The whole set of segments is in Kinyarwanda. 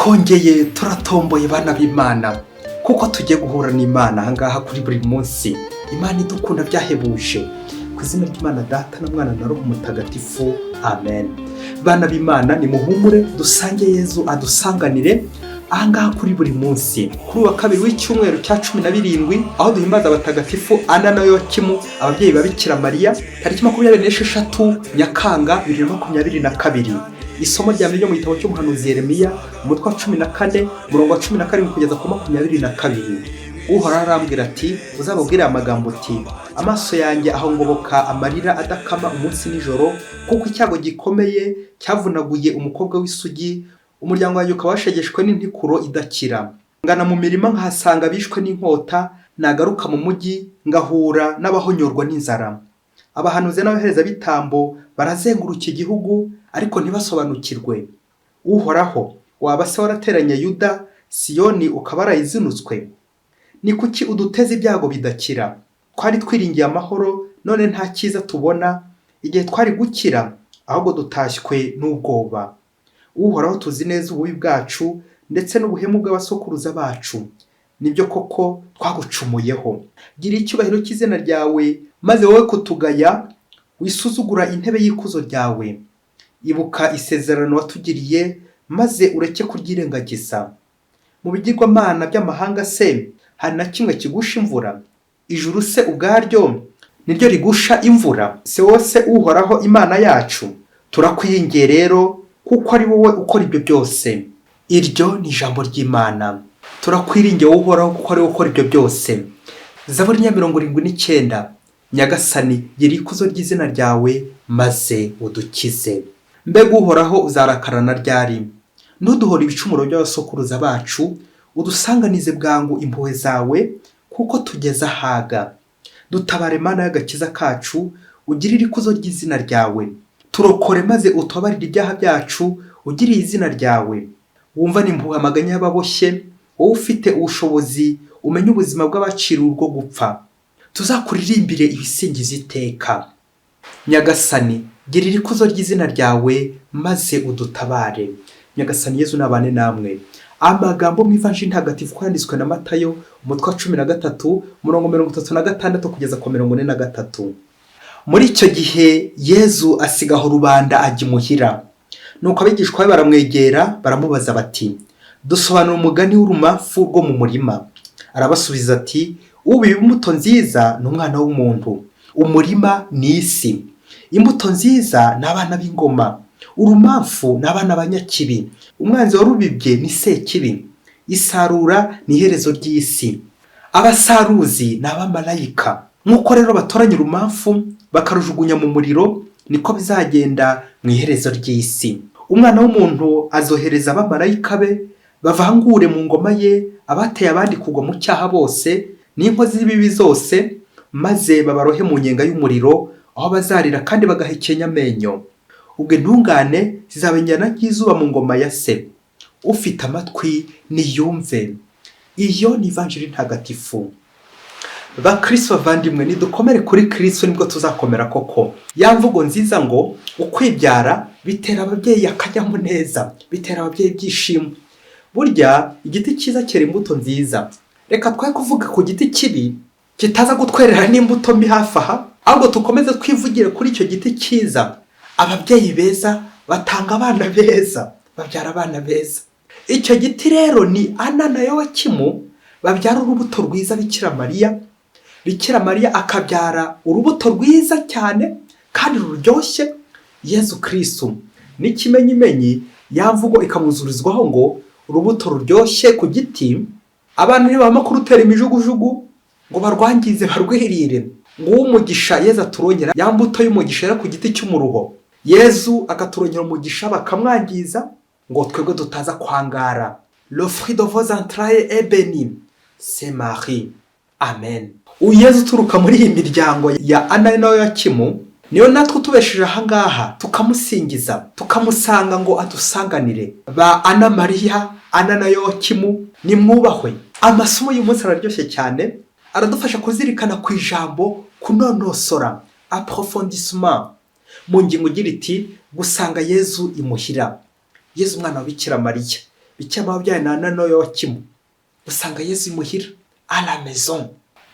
twongeye turatomboye bana b'Imana kuko tugiye guhura n'Imana ahangaha kuri buri munsi. Imana idukunda byahebuje. Ku izina ry'Imana Data na Mwana na Roho Mutagatifu, amen. Bana b'Imana ni muhumure dusange Yezu adusanganire ahangaha kuri buri munsi. Kuri wa kabiri w'icyumweru cya 17 aho duhimbaza abatagatifu Ana na Yokimu, ababyeyi ba Bikira Mariya, tariki 26 Nyakanga 2022. Isomo rya mbere ryo mu gitabo cy'umuhanuzi Yeremiya, umutwe wa 14, murongo wa 17 kugeza ku 22. Uhoraho arambwira ati, uzababwire amagambo uti, amaso yanjye ahongoboka amarira adakama umunsi nijoro, kuko icyago gikomeye cyavunaguye umukobwa w'isugi, umuryango wanjye ukaba washegeshwe n'intikuro idakira. Ngana mu mirima nkahasanga bishwe n'inkota, nagaruka mu mujyi ngahura n'abahonyorwa n'inzara. Abahanuzi n'abahereza bitambo barazenguruka igihugu ariko ntibasobanukirwe. Uhoraho, waba se warateranya Yuda, Siyoni ukaba warayizinutswe? Ni kuki uduteza ibyago bidakira? Twari twiringiye amahoro, none nta cyiza tubona, igihe twari gukira ahubwo dutashywe n'ubwoba. Uhoraho, tuzi neza ububi bwacu ndetse n'ubuhemu bw'abasokuruza bacu. Nibyo koko twagucumuyeho. Gira icyubahiro cy'izina ryawe, maze wowe kutugaya wisuzugura intebe y'ikuzo ryawe. Ibuka isezerano watugiriye, maze ureke kuryirengagiza. Mu bigirwamana by'amahanga se hari na kimwe kigusha imvura? Ijuru se ubwaryo niryo rigusha imvura? Se wose Uhoraho Imana yacu, turakwingingiye rero kuko ari wowe ukora ibyo byose. Iryo ni ijambo ry'Imana. Turakwiringiye Uhoraho kuko ari wowe ukora ibyo byose. Zaburi ya 79. Nyagasani, gira ikuzo ry'izina ryawe maze udukize. Mbega Uhoraho uzarakarana ryari? Ntuduhore ibicumuro by'abasokuruza bacu, udusanganize bwangu impuhwe zawe kuko tugeze ahaga. Dutabare Mana y'agakiza kacu, ugirire ikuzo ry'izina ryawe. Turokore maze utubabarire ibyaha byacu, ugiriye izina ryawe. Wumva n'impuhwe amaganya y'ababoshye, wowe ufite ubushobozi, umenye ubuzima bw'abaciriwe urwo gupfa. Tuzakuririmbire ibisingizo iteka. Nyagasani, girira ikuzo ry'izina ryawe maze udutabare. Nyagasani Yezu nabane namwe. Amagambo mu Ivanjili ntagatifu kwanditswe na Matayo, umutwe wa 13, murongo 36 kugeza ku 43. Muri icyo gihe Yezu asigaho rubanda ajya imuhira. Nuko abigishwa be baramwegera baramubaza bati, dusobanura umugani w'urumamfu rwo mu murima. Arabasubiza ati, ubiba imbuto nziza ni umwana w'umuntu, umurima ni isi. Imbuto nziza ni abana b'ingoma, urumamfu ni abana banyakibi, umwanzi warubibye ni sekibi. Isarura ni iherezo ry'isi, abasaruzi ni abamarayika. Nk'uko rero batoranya urumamfu bakarujugunya mu muriro, niko bizagenda mu iherezo ry'isi. Umwana w'umuntu azohereza abamarayika be bavangure mu ngoma ye abateye abandi kugwa mu cyaha bose n'inkozi z'ibibi zose, maze babarohe mu nyenga y'umuriro, aho bazarira kandi bagahekenya amenyo. Ubwo intungane zizabenyana nk'izuba mu ngoma ya se. Ufite amatwi niyumve. Iyo ni Ivanjili ntagatifu. Bakristo bavandimwe, nidukomere kuri Kristo nibwo tuzakomera koko. Ya mvugo nziza ngo ukwibyara bitera ababyeyi akanyamuneza, bitera ababyeyi ibyishimo. Burya igiti cyiza cyera imbuto nziza. Reka twe kuvuga ku giti kibi kitaza gutwerera n'imbuto mbi hafi aha, ahubwo tukomeze twivugire kuri icyo giti cyiza. Ababyeyi beza batanga abana beza, babyara abana beza. Icyo giti rero ni Ana na Yokimu, babyara urubuto rwiza Bikira Mariya. Bikira Mariya akabyara urubuto rwiza cyane kandi ruryoshye, Yezu Kristo. N'ikimenyimenyi ya mvugo ikamuzurizwaho ngo urubuto ruryoshye ku giti, abantu ntibama kurutera imijugujugu ngo barwangize barwirire. Ngo umugisha Yezu aturongera ya mbuto y'umugisha era ku giti cy'umuruho. Yezu akaturongera umugisha bakamwangiza ngo twebwe dutaza kwangara. Le fruit de vos entrailles est béni, c'est Marie. Amen. Yezu turuka muri iyi miryango ya Ana na Yokimu, niyo natwe tubesheje ahangaha tukamusingiza, tukamusanga ngo adusanganire. Ba Ana Mariya, Ana na Yokimu, nimwubahwe. Amasomo y'umunsi araryoshye cyane, aradufasha kuzirikana ku ijambo kunonosora, approfondissement. Mu ngingo igira iti gusanga Yezu imuhira. Yezu umwana wa Bikira Mariya. bikema byaye na noyo wakimu usanga Yesu imuhira à la maison.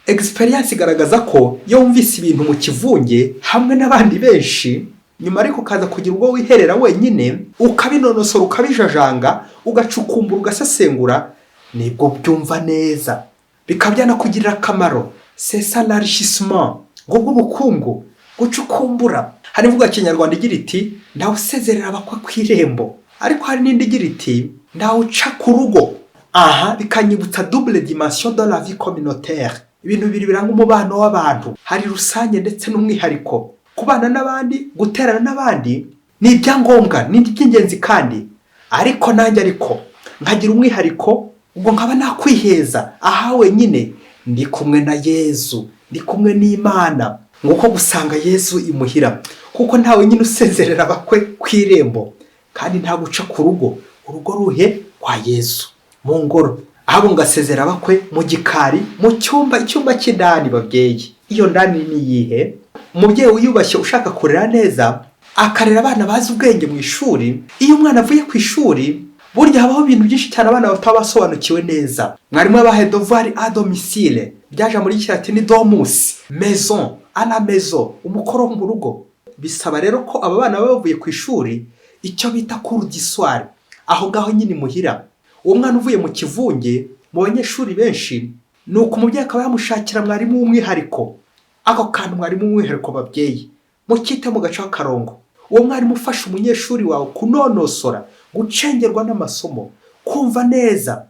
Experience igaragaza ko iyo wumvise ibintu mu kivunge hamwe n'abandi benshi nyuma ariko kaza kugira ubwo wiherera wenyine ukabinonosora ukabijajanga ugacukumbura ugasesengura nibwo byumva neza bikabyana kugirira akamaro. C'est ça l'enrichissement ngo ubukungu gucukumbura. Hari mvuga Kinyarwanda igira iti ndawe usezerera abakwe kw'irembo, ariko hari n'indi igira iti ndawe uca ku rugo. Aha bikanyibutsa double dimension dans la vie communautaire. Ibintu bibiri biranga umubano w'abantu, hari rusange ndetse n'umwihariko. Kubana n'abandi, guterana n'abandi ni ibyangombwa, ni iby'ingenzi kandi ariko nanjye ariko nkagira umwihariko ubwo nkaba nakwiheza aha wenyine ndi kumwe na Yesu, ndi kumwe n'Imana. Nguko gusanga Yesu imuhira kuko ntawe nyine usezerera abakwe kw'irembo kandi nta guca ku rugo. Urugo ruhe kwa Yesu mu ngoro, ahubwo ngasezera abakwe mu gikari, mu icyumba cy'indani. Babyeyi, iyo ndani ni yihe? Umubyeyi wiyubashye ushaka kurera neza akarera abana bazi ubwenge mu ishuri. Iyo umwana avuye ku ishuri burya habaho ibintu byinshi cyane abana batabasobanukiwe neza. Mwarimu yabahe devoir à domicile, byaje muri Kilatini domus, maison à la maison, umukoro mu rugo. Bisaba rero ko aba bana bavuye ku ishuri icyo bita cours du soir, aho ngaho nyine muhira. Uwo mwana uvuye mu kivunge mu banyeshuri benshi nuko umubyeyi akaba yamushakira mwarimu w'umwihariko. Ako kantu mwarimu w'umwihariko babyeyi mukite mu gace k'akarongo. Uwo mwarimu ufasha umunyeshuri wawe kunonosora, gucengerwa n'amasomo, kumva neza.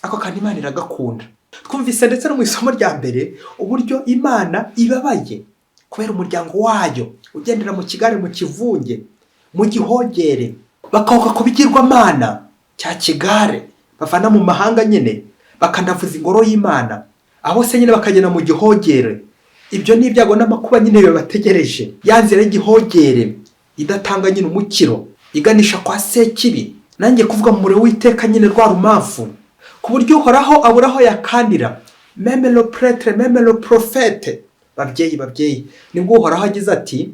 Ako kantu Imana iragakunda. Twumvise ndetse no mu isomo rya mbere uburyo Imana ibabaye kubera umuryango wayo ugendera mu kigare, mu kivunge, mu gihogere, bakahoka kubigirwamana cya kigare bavana mu mahanga nyine bakanavuza ingoro y'Imana. Abo se nyine bakagenda mu gihogere. Ibyo ni ibyago n'amakuba nyine bibategereje. Ya nzira y'igihogere idatanga nyine umukiro iganisha kwa Sekibi, nanjye kuvuga mu muriro w'iteka nyine rwa rumavu, ku buryo uhoraho aburaho yakandira. Meme le prêtre, meme le prophète. Babyeyi nibwo uhoraho agize ati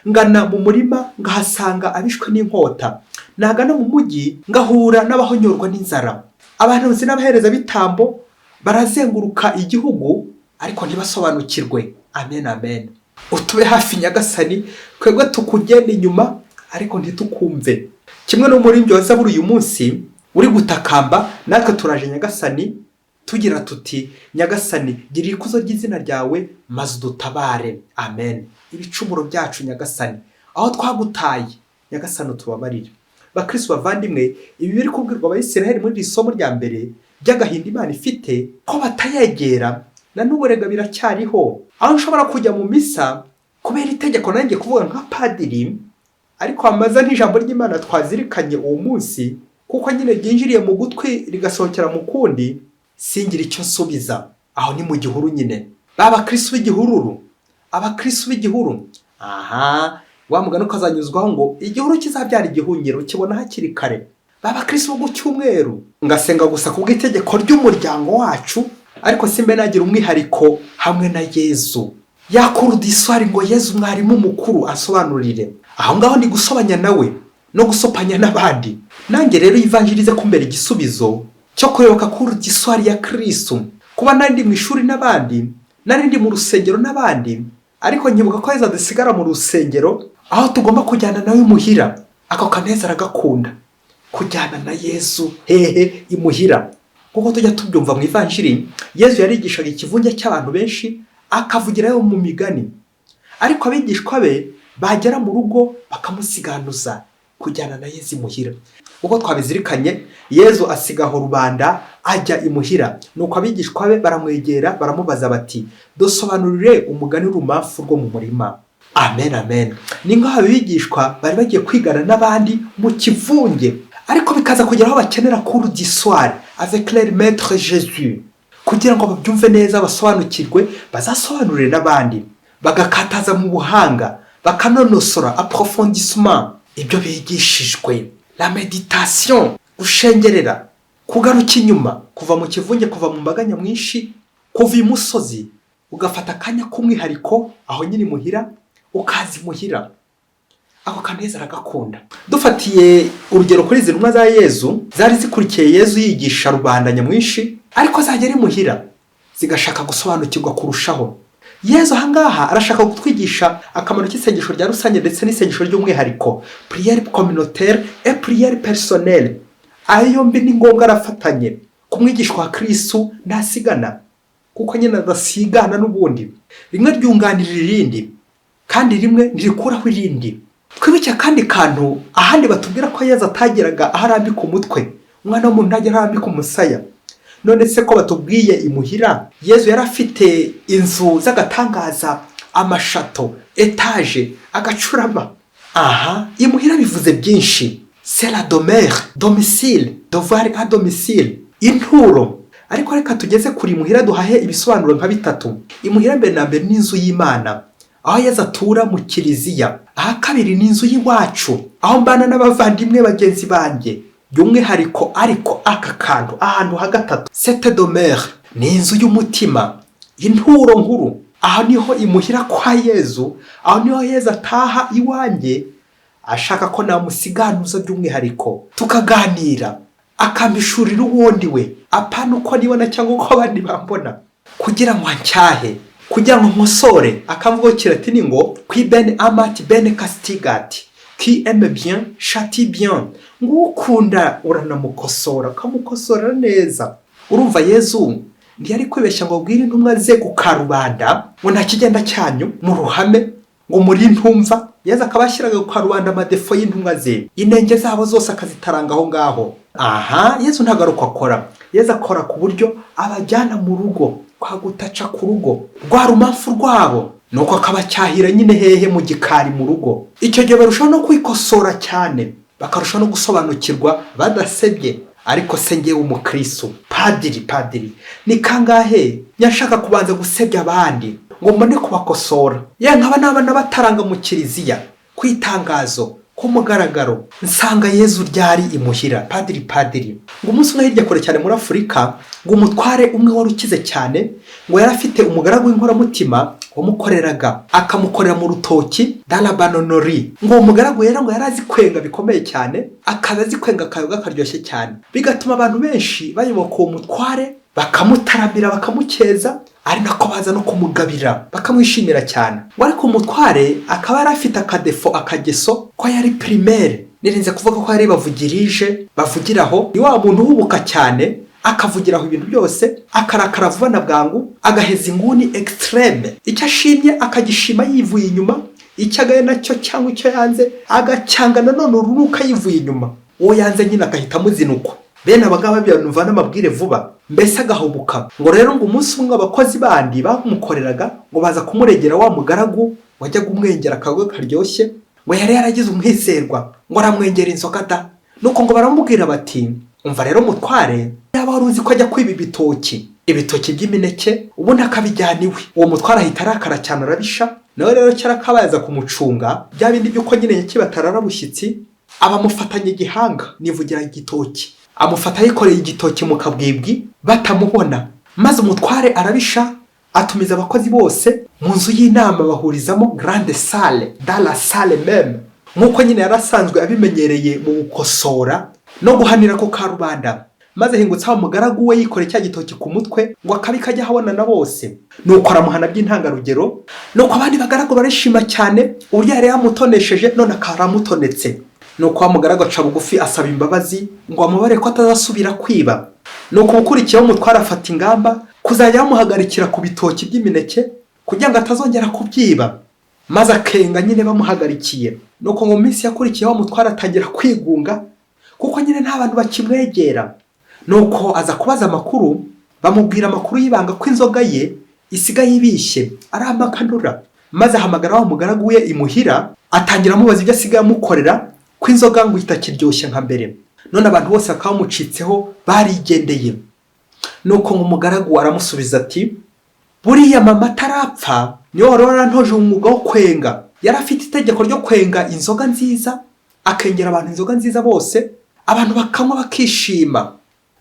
ngana mu murima ngahasanga abishwe n'inkota, nagana mu mujyi ngahura n'abahonyorwa n'inzara. Abantu n'abahereza bitambo barazenguruka igihugu ariko ntibasobanukirwe. Amen amen. Utube hafi Nyagasani, kwegwe tukugenda inyuma ariko ntitukumve. Kimwe no muri ibyo Buri uyu munsi uri gutakamba, natwe turaje Nyagasani tugira tuti Nyagasani gira ikuzo ry'izina ryawe maze udutabare. Amen. Ibicumuro byacu Nyagasani, aho twagutaye Nyagasani tubabarire. Bakristo bavandimwe, ibi biri kubwirwa Abayisiraheli muri isomo rya mbere by'agahinda Imana ifite ko batayegera na n'uburega biracyariho. Aho nshobora kujya mu misa kubera itegeko nanjye kuvuga nka padiri, ariko amaza n'ijambo ry'Imana twazirikanye uwo munsi kuko nyine ryinjiriye mu gutwi rigasohokera mu kundi, singira icyo nsubiza. Aho ni mu gihuru nyine. Abakristo b'igihururu, abakristo b'igihuru. Aha wa mugani ukazanyuzwaho ngo igihuru kizabyara igihungiro kibona hakiri kare. Abakristo bo cyumweru ngasenga gusa kubw'itegeko ry'umuryango wacu, ariko simbe nagira umwihariko hamwe na Yesu. Yakuru diswari ngo Yesu mwarimu mukuru asobanurire. Aho ngaho ndi gusobanya nawe no gusopanya n'abandi. Nanjye rero ivanjirize kumbera igisubizo cyo kuyoboka kuri diswari ya Kristo. Kuba nandi mu ishuri n'abandi, narindi mu rusengero n'abandi, ariko nyibuka ko Yesu dusigara mu rusengero aho tugomba kujyana nawe muhira. Ako kaneza aragakunda kujyana na Yesu imuhira. Kuko tujya tubyumva mu ivanjiri, Yesu yarigishaga ikivunge cy'abantu benshi akavugirayo mu migani, ariko abigishwa be bagera mu rugo bakamusiganuza kujyana na Yesu imuhira. Uko twabizirikanye, Yesu asigaho rubanda ajya imuhira. Nuko abigishwa be baramwegera baramubaza bati dusobanurire umugani w'urumafu rwo mu murima. Amen amen. Ni ngaho abigishwa bari bagiye kwigana n'abandi mu kivunge, ariko bikaza kugera aho bakenera cours du soir avec leur maître Jésus, kugira ngo babyumve neza basobanukirwe, bazasobanurire n'abandi, bagakataza mu buhanga, bakanonosora approfondissement ibyo bigishijwe. La méditation, gushengerera, kugaruka inyuma, kuva mu kivunge, kuva mu mbaga nyamwinshi, kuva imusozi ugafata akanya k'umwihariko aho nyine muhira, ukazi muhira. ako kantu Yezu aragakunda. Dufatiye urugero kuri izi ntumwa za Yezu zari zikurikiye Yezu yigisha rubanda nyamwinshi, ariko zagera imuhira zigashaka gusobanukirwa kurushaho. Yezu ahangaha arashaka kutwigisha akamaro k'isengesho rya rusange ndetse n'isengesho ry'umwihariko, prière communautaire et prière personnelle. Ayo yombi ni ngombwa arafatanye. Ku mwigishwa wa Kristo ntasigana, kuko nyine adasigana n'ubundi. Rimwe ryunganira irindi kandi rimwe ntirikuraho irindi. Twibuke kandi kantu ahandi batubwira ko Yezu atageraga aho arambika umutwe, umwana w'umuntu ntajya arambika umusaya. None se ko batubwiye imuhira Yezu yari afite inzu z'agatangaza, amashato, etage, agacurama. Aha imuhira bivuze byinshi. C'est la demeure, domicile, devoir à domicile, inturo. Ariko reka tugeze kuri imuhira duhahe ibisobanuro nka bitatu. Imuhira mbere na mbere ni inzu y'Imana, aho Yezu atura mu kiliziya. Aha kabiri ni inzu y'iwacu, aho mbana n'abavandimwe bagenzi banjye. By'umwihariko ariko aka kantu ahantu ha gatatu, cette demeure ni inzu y'umutima, inturo nkuru. Aho niho imuhira kwa Yezu, aho niho Yezu ataha iwanjye ashaka ko namusiganuza by'umwihariko, tukaganira akampishurira uwundi we, apana uko nibona cyangwa uko abandi bambona, kugira ngo ncyahe, kugira ngo nkosore. Akamvugo kiratini ngo qui ben amat ben castigat, qui aime bien châtie bien. Ngukunda uranamukosora, kamukosora neza. Urumva Yezu ntiyari kwibeshya ngo bwire intumwa ze ku karubanda ngo nta kigenda cyanyu mu ruhame ngo muri ntumva. Yezu akabashyiraga ku karubanda amadefo y'intumwa ze, inenge zabo zose akazitaranga aho ngaho. Aha Yezu ntagaruka akora. Yezu akora ku buryo abajyana mu rugo, kwa gutaca ku rugo rwa rumamfu rwabo, nuko akabacyahira nyine hehe mu gikari mu rugo. Icyo gihe barushaho no kwikosora cyane, bakarushaho no gusobanukirwa badasebye. Ariko se ngewe umukristo, padiri ni kangahe nyashaka kubanza gusebya abandi ngo mbone kubakosora? Ya nkaba n'abana bataranga mu kiliziya kwitangazo ku mugaragaro. Nsanga Yezu ryari imuhira, padiri ngo umunsi umwe hirya kure cyane muri Afurika, ngo umutware umwe wari ukize cyane, ngo yari afite umugaragu w'inkoramutima wamukoreraga, akamukorera mu rutoki dalabanonori. Ngo umugaragu rero ngo yari azi kwenga bikomeye cyane, akaza azi kwenga akayoga karyoshye cyane, bigatuma abantu benshi bayoboka uwo mutware, bakamutaramira, bakamukeza, ari nako baza no kumugabira bakamwishimira cyane. Ariko umutware akaba yari afite akadefo, akageso ko yari primaire. Nirinze kuvuga ko yari bavugirije, bavugiraho. Ni wa muntu uhubuka cyane, akavugiraho ibintu byose, akarakara vuba na bwangu, agaheza inguni extreme. Icyo ashimye akagishima yivuye inyuma, icyo agaye nacyo cyangwa icyo yanze agacyanga nanone urunuka yivuye inyuma. Uwo yanze nyine agahita amuzinukwa. Bene abagaba byanumva n'amabwire vuba, mbese agahubuka. Ngo rero ngo umunsi umwe abakozi bandi bamukoreraga ngo baza kumuregera wa mugaragu wajyaga umwengera akayoga karyoshye, ngo yari yaragize umwizerwa, ngo aramwengera inzoga da. Nuko ngo baramubwira bati, umva rero mutware, yaba wari uzi ko ajya kwiba ibitoki by'imineke ubundi akabijyana iwe. Uwo mutware ahita arakara cyane arabisha. Nawe rero cyarakabaza kumucunga, bya bindi by'uko nyine kibatarara bushyitsi, abamufatanye igihanga nivugira igitoki, amufata yikoreye igitoki mu kabwibwi batamubona. Maze umutware arabisha, atumiza abakozi bose mu nzu y'inama bahurizamo, grande salle, dans la salle même, nkuko nyine yarasanzwe abimenyereye mu gukosora no guhanira ko karubanda. Maze hingutsa umugaragu we yikoreye cya gitoki ku mutwe ngo akabi kajya habona na bose. Nuko aramuhana by'intangarugero, nuko abandi bagaragu barishima cyane uburyo yari yamutonesheje none akaramutonetse. Nuko wa mugaragu aca bugufi asaba imbabazi ngo amubare ko atazasubira kwiba. Nuko ukurikiyeho umutware afata ingamba kuzajya bamuhagarikira ku bitoki by'imineke kugira ngo atazongera kubyiba. Maze akenga nyine bamuhagarikiye. Nuko mu minsi yakurikiyeho umutware atangira kwigunga kuko nyine nta bantu bakimwegera. Nuko aza kubaza amakuru, bamubwira amakuru y'ibanga ko inzoga ye isigaye ibishye aramakanura. Maze ahamagara wa mugaragu we imuhira, atangira amubaza ibyo asigaye amukorera, ko inzoga ngo itakiryoshye nka mbere. None abantu bose bakamucitseho barigendeye. Nuko umugaragu aramusubiza ati, buriya mama atarapfa niyo warora ntoje umwuga wo kwenga. Yari afite itegeko ryo kwenga inzoga nziza, akengera abantu inzoga nziza bose, abantu bakanywa bakishima.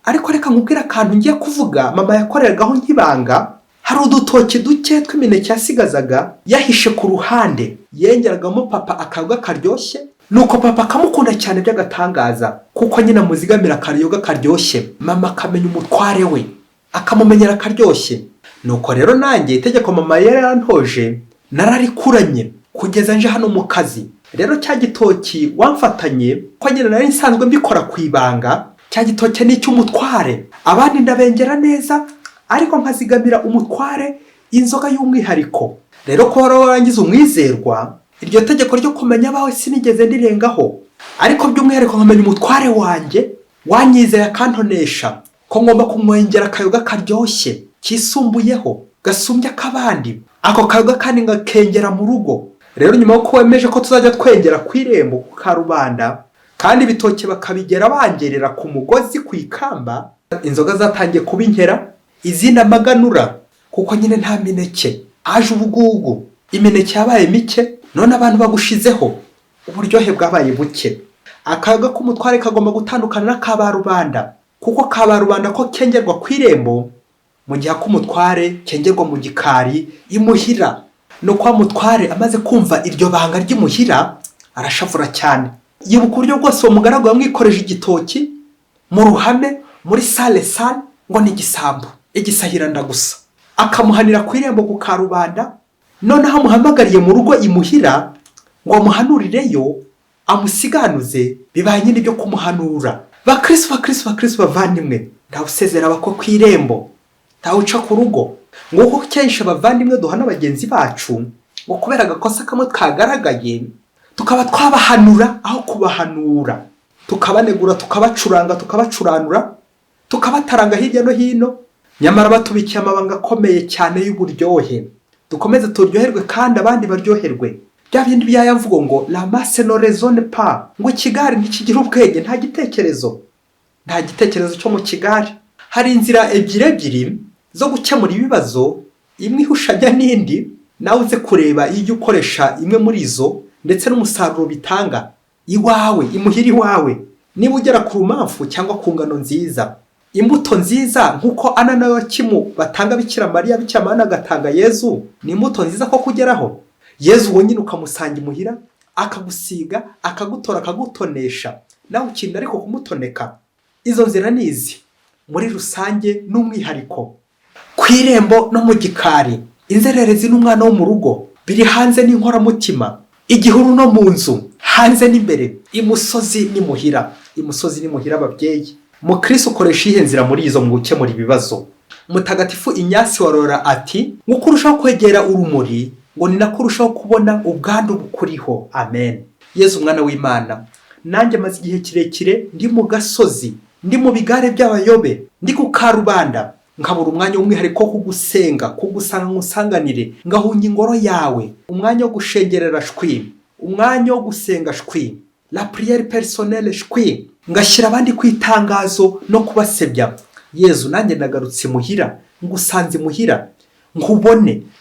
Ariko reka nkubwira akantu ngiye kuvuga mama yakoreragaho nk'ibanga, hari udutoki duke tw'imineke yasigazaga yahishe ku ruhande yengeragamo papa akayoga karyoshye, nuko papa akamukunda cyane by'agatangaza kuko nyine amuzigamira akayoga karyoshye, mama akamenya umutware we akamumenyera akaryoshye. Nuko rero nanjye itegeko mama yari yarantoje nararikuranye kugeza nje hano mu kazi. Rero cya gitoki wamfatanye ko nyine nari nsanzwe mbikora ku ibanga, cya gitoki ni icy'umutware, abandi ndabengera neza ariko nkazigamira umutware inzoga y'umwihariko. Rero ko warangiza umwizerwa, iryo tegeko ryo kumenya abawe sinigeze ndirengaho, ariko by'umwihariko nkamenya umutware wanjye wanyizeye akantonesha ko ngomba kumwengera akayoga karyoshye kisumbuyeho gasumbye akabandi, ako kayoga kandi ngakengera mu rugo. Rero nyuma yuko wemeje ko tuzajya twengera ku irembo ku karubanda kandi ibitoki bakabigera bangerera ku mugozi ku ikamba, inzoga zatangiye kuba inkera izindi amaganura kuko nyine nta mineke, haje ubugugu, imineke yabaye mike, none abantu bagushizeho, uburyohe bwabaye buke. Akayoga k'umutware kagomba gutandukana n'akabarubanda kuko kabarubanda ko kengerwa ku irembo, mu gihe k'umutware kengerwa mu gikari imuhira. No kwa mutware amaze kumva iryo banga ry'imuhira arashavura cyane, yibuka uburyo bwose uwo mugaragu yamwikoreje igitoki mu ruhame muri sale ngo ni igisambo, igisahiranda gusa, akamuhanira ku irembo ku karubanda. Noneho amuhamagariye mu rugo imuhira ngo amuhanurireyo amusiganuze, bibaye nyine byo kumuhanura. Bakristo bavandimwe, ntawe usezera abakwe ku irembo, ntawe uca ku rugo. Nguko kenshi abavandimwe duhana bagenzi bacu ngo kubera agakosa kamwe kagaragaye tukaba twabahanura aho kubahanura, tukabanegura, tukabacuranura, tukabataranga hirya no hino, nyamara batubikiye amabanga akomeye cyane y'uburyohe. Dukomeze turyoherwe kandi abandi baryoherwe. Bya bindi byayamvugo ngo la masse no raisonne pas, ngo ikigari ntikigira ubwenge, nta gitekerezo cyo mu kigari. Hari inzira ebyiri zo gukemura ibibazo, imwe ihushanya n'indi, nawe uze kureba iyo ukoresha imwe muri izo ndetse n'umusaruro bitanga iwawe, imuhira iwawe, niba ugera ku rumamfu cyangwa ku ngano nziza, imbuto nziza nk'uko Ana na Yokimu batanga Bikira Mariya, Bikira Mariya agatanga Yezu, ni imbuto nziza ko kugeraho. Yezu wonyine ukamusanga imuhira, akagusiga, akagutora, akagutonesha, nawe ukinda ariko kumutoneka. Izo nzira ni izi muri rusange n'umwihariko. Ku irembo no mu gikari, inzererezi n'umwana wo mu rugo, biri hanze n'inkoramutima, igihuru no mu nzu, hanze n'imbere, imusozi n'imuhira ababyeyi. Mukristo ukoresha ihe nzira muri izo mu gukemura ibibazo. Mutagatifu Inyasi warora ati, nguko urushaho kwegera urumuri ngo ni nako urushaho kubona ubwandu bukuriho. Amen. Yezu umwana w'Imana, nanjye maze igihe kirekire ndi mu gasozi, ndi mu bigare by'abayobe, ndi ku karubanda, nkabura umwanya w'umwihariko wo kugusenga, kugusanga ngusanganire, ngahunga ingoro yawe, umwanya wo gushengerera shwi, umwanya wo gusenga shwi, la prière personnelle shwi, ngashyira abandi ku itangazo no kubasebya. Yezu nanjye nagarutse muhira, ngusanze muhira,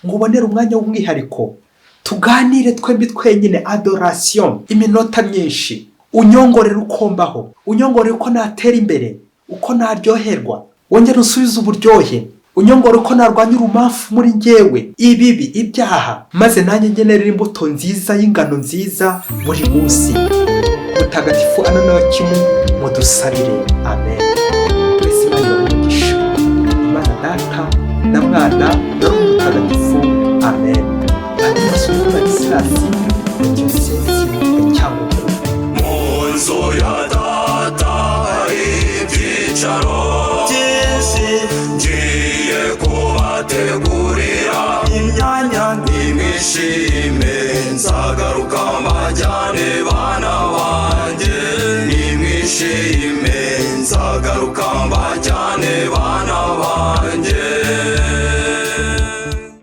nkubonera umwanya w'umwihariko, tuganire twembi twenyine, adoration, iminota myinshi, unyongorere ukombaho, unyongorere uko natera imbere, uko naryoherwa, wongera usubize uburyohe, unyongorere uko narwanya urumamfu muri njyewe, ibibi, ibyaha, maze nanjye ngenerera imbuto nziza y'ingano nziza buri munsi. Mutagatifu Ana na Yokimu mudusabire. Amen. Twese umugisha, Imana Data na Mwana na Roho Mutagatifu. Amen. Abasura Gisirasi Diocese Cyangugu. Mu nzu ya Data ibyicaro byinshi, ngiye kubategurira imyanya, nimwishime nzagaruka mbajyane bana banjye, nimwishime nzagaruka mbajyane bana banjye.